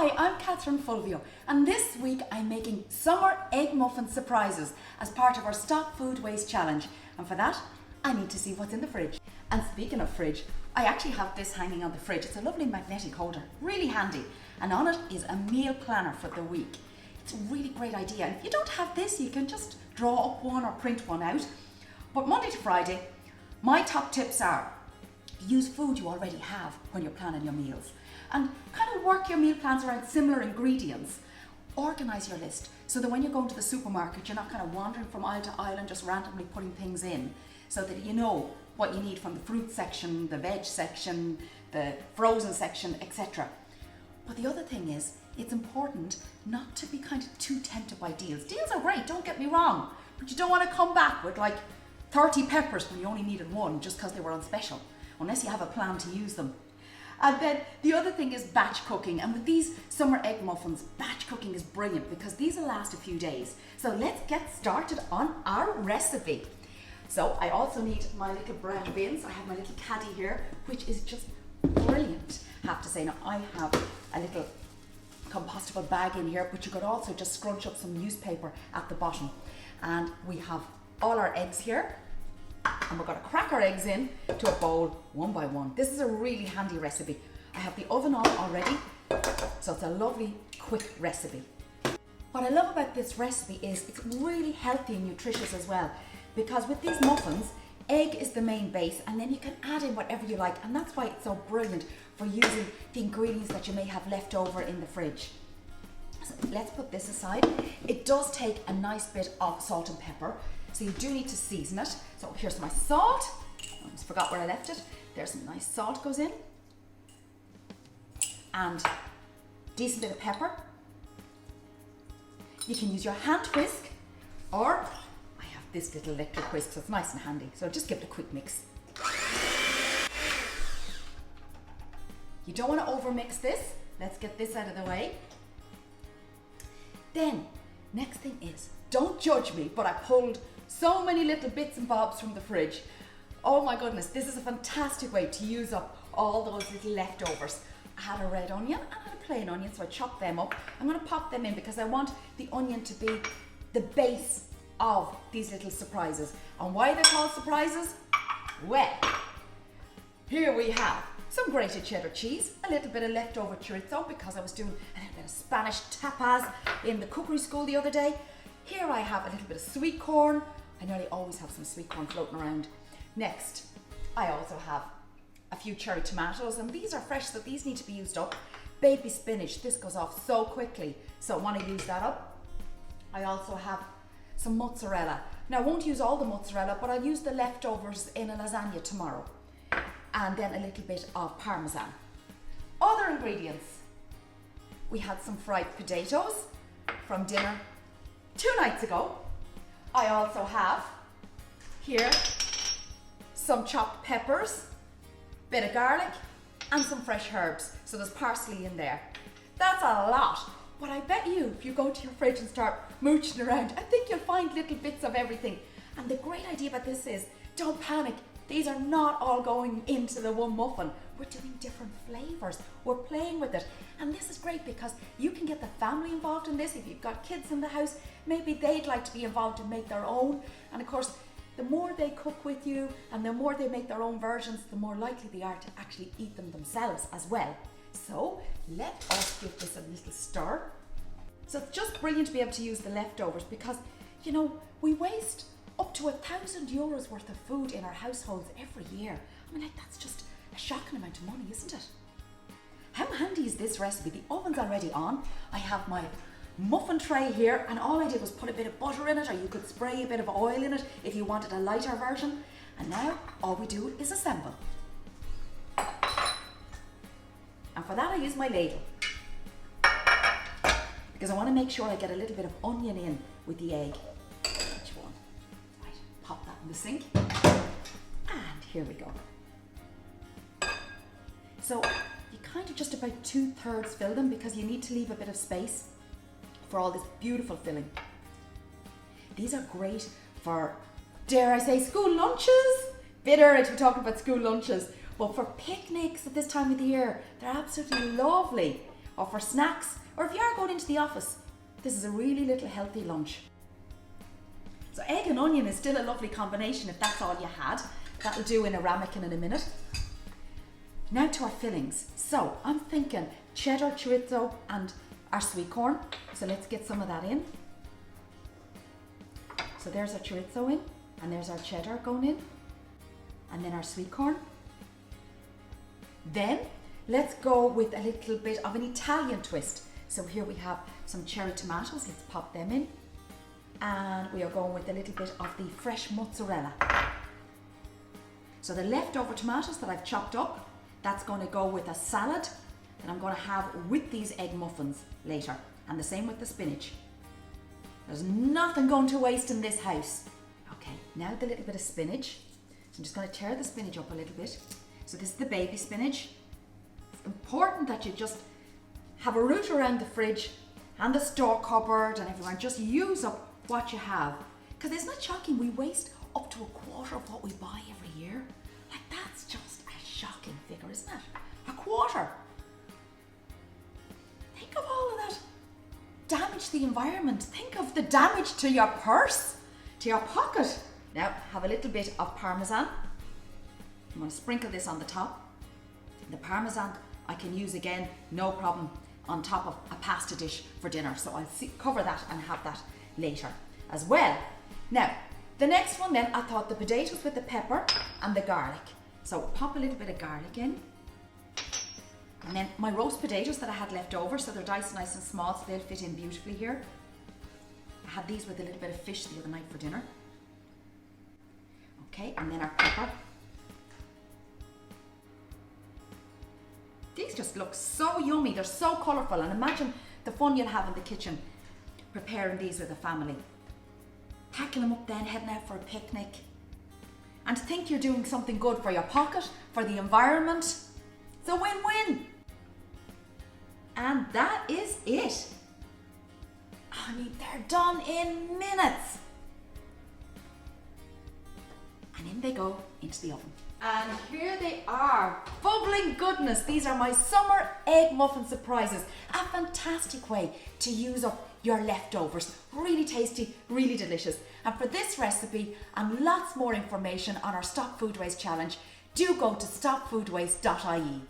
Hi, I'm Catherine Fulvio, and this week I'm making summer egg muffins surprises as part of our Stop Food Waste Challenge. And for that, I need to see what's in the fridge. And speaking of fridge, I actually have this hanging on the fridge. It's a lovely magnetic holder, really handy. And on it is a meal planner for the week. It's a really great idea. And if you don't have this, you can just draw up one or print one out. But Monday to Friday, my top tips are: use food you already have when you're planning your meals, and kind of work your meal plans around similar ingredients. Organise your list so that when you're going to the supermarket, you're not kind of wandering from aisle to aisle and just randomly putting things in, so that you know what you need from the fruit section, the veg section, the frozen section, etc. But the other thing is, it's important not to be kind of too tempted by deals. Deals are great, don't get me wrong, but you don't want to come back with like 30 peppers when you only needed one just because they were on special, unless you have a plan to use them. And then the other thing is batch cooking. And with these summer egg muffins, batch cooking is brilliant because these will last a few days. So let's get started on our recipe. So I also need my little brown bins. I have my little caddy here, which is just brilliant, I have to say. Now I have a little compostable bag in here, but you could also just scrunch up some newspaper at the bottom. And we have all our eggs here. And we're going to crack our eggs in to a bowl one by one. This is a really handy recipe. I have the oven on already, so it's a lovely quick recipe. What I love about this recipe is it's really healthy and nutritious as well, because with these muffins, egg is the main base, and then you can add in whatever you like, and that's why it's so brilliant for using the ingredients that you may have left over in the fridge. So let's put this aside. It does take a nice bit of salt and pepper, so you do need to season it. So here's my salt. I almost forgot where I left it. There's some nice salt goes in. And decent bit of pepper. You can use your hand whisk, or I have this little electric whisk, so it's nice and handy. So just give it a quick mix. You don't want to overmix this. Let's get this out of the way. Then, next thing is, don't judge me, but I pulled so many little bits and bobs from the fridge. Oh my goodness, this is a fantastic way to use up all those little leftovers. I had a red onion and I had a plain onion, so I chopped them up. I'm going to pop them in because I want the onion to be the base of these little surprises. And why they're called surprises? Well, here we have some grated cheddar cheese, a little bit of leftover chorizo because I was doing a little bit of Spanish tapas in the cookery school the other day. Here I have a little bit of sweet corn. I nearly always have some sweet corn floating around. Next, I also have a few cherry tomatoes, and these are fresh, so these need to be used up. Baby spinach, this goes off so quickly, so I want to use that up. I also have some mozzarella. Now I won't use all the mozzarella, but I'll use the leftovers in a lasagna tomorrow. And then a little bit of parmesan. Other ingredients. We had some fried potatoes from dinner 2 nights ago. I also have here some chopped peppers, bit of garlic, and some fresh herbs. So there's parsley in there. That's a lot, but I bet you, if you go to your fridge and start mooching around, I think you'll find little bits of everything. And the great idea about this is, don't panic. These are not all going into the one muffin. We're doing different flavors. We're playing with it. And this is great because you can get the family involved in this. If you've got kids in the house, maybe they'd like to be involved and make their own. And of course, the more they cook with you and the more they make their own versions, the more likely they are to actually eat them themselves as well. So let us give this a little stir. So it's just brilliant to be able to use the leftovers because, you know, we waste up to €1,000 worth of food in our households every year. I mean, like, that's just a shocking amount of money, isn't it? How handy is this recipe? The oven's already on. I have my muffin tray here, and all I did was put a bit of butter in it, or you could spray a bit of oil in it if you wanted a lighter version. And now all we do is assemble. And for that I use my ladle, because I want to make sure I get a little bit of onion in with the egg. Which one? Right, pop that in the sink. And here we go. So you kind of just about 2/3 fill them because you need to leave a bit of space for all this beautiful filling. These are great for, dare I say, school lunches? Bit early to be talking about school lunches, but for picnics at this time of the year, they're absolutely lovely. or for snacks, or if you are going into the office, this is a really little healthy lunch. So egg and onion is still a lovely combination if that's all you had. That'll do in a ramekin in a minute. Now to our fillings. So I'm thinking cheddar, chorizo and our sweet corn. So let's get some of that in. So there's our chorizo in, and there's our cheddar going in, and then our sweet corn. Then let's go with a little bit of an Italian twist. So here we have some cherry tomatoes, let's pop them in. And we are going with a little bit of the fresh mozzarella. So the leftover tomatoes that I've chopped up, that's going to go with a salad that I'm going to have with these egg muffins later. And the same with the spinach. There's nothing going to waste in this house. Okay, now the little bit of spinach. So I'm just going to tear the spinach up a little bit. So this is the baby spinach. It's important that you just have a route around the fridge and the store cupboard and everywhere, and just use up what you have. Because isn't it shocking? We waste up to a quarter of what we buy every year. Like, that's just a shocking figure, isn't it? A quarter. Think of all of that damage to the environment. Think of the damage to your purse, to your pocket. Now, have a little bit of Parmesan. I'm going to sprinkle this on the top. The Parmesan I can use again, no problem, on top of a pasta dish for dinner. So I'll cover that and have that later as well. Now, the next one then, I thought the potatoes with the pepper and the garlic. So pop a little bit of garlic in. And then my roast potatoes that I had left over, so they're diced nice and small, so they'll fit in beautifully here. I had these with a little bit of fish the other night for dinner. Okay, and then our pepper. These just look so yummy, they're so colourful, and imagine the fun you'll have in the kitchen preparing these with a family. Packing them up then, heading out for a picnic. And to think you're doing something good for your pocket, for the environment. It's a win-win. And that is it. I mean, they're done in minutes. And in they go into the oven. And here they are, bubbling goodness. These are my summer egg muffin surprises. A fantastic way to use up your leftovers. Really tasty, really delicious. And for this recipe and lots more information on our Stop Food Waste Challenge, do go to stopfoodwaste.ie.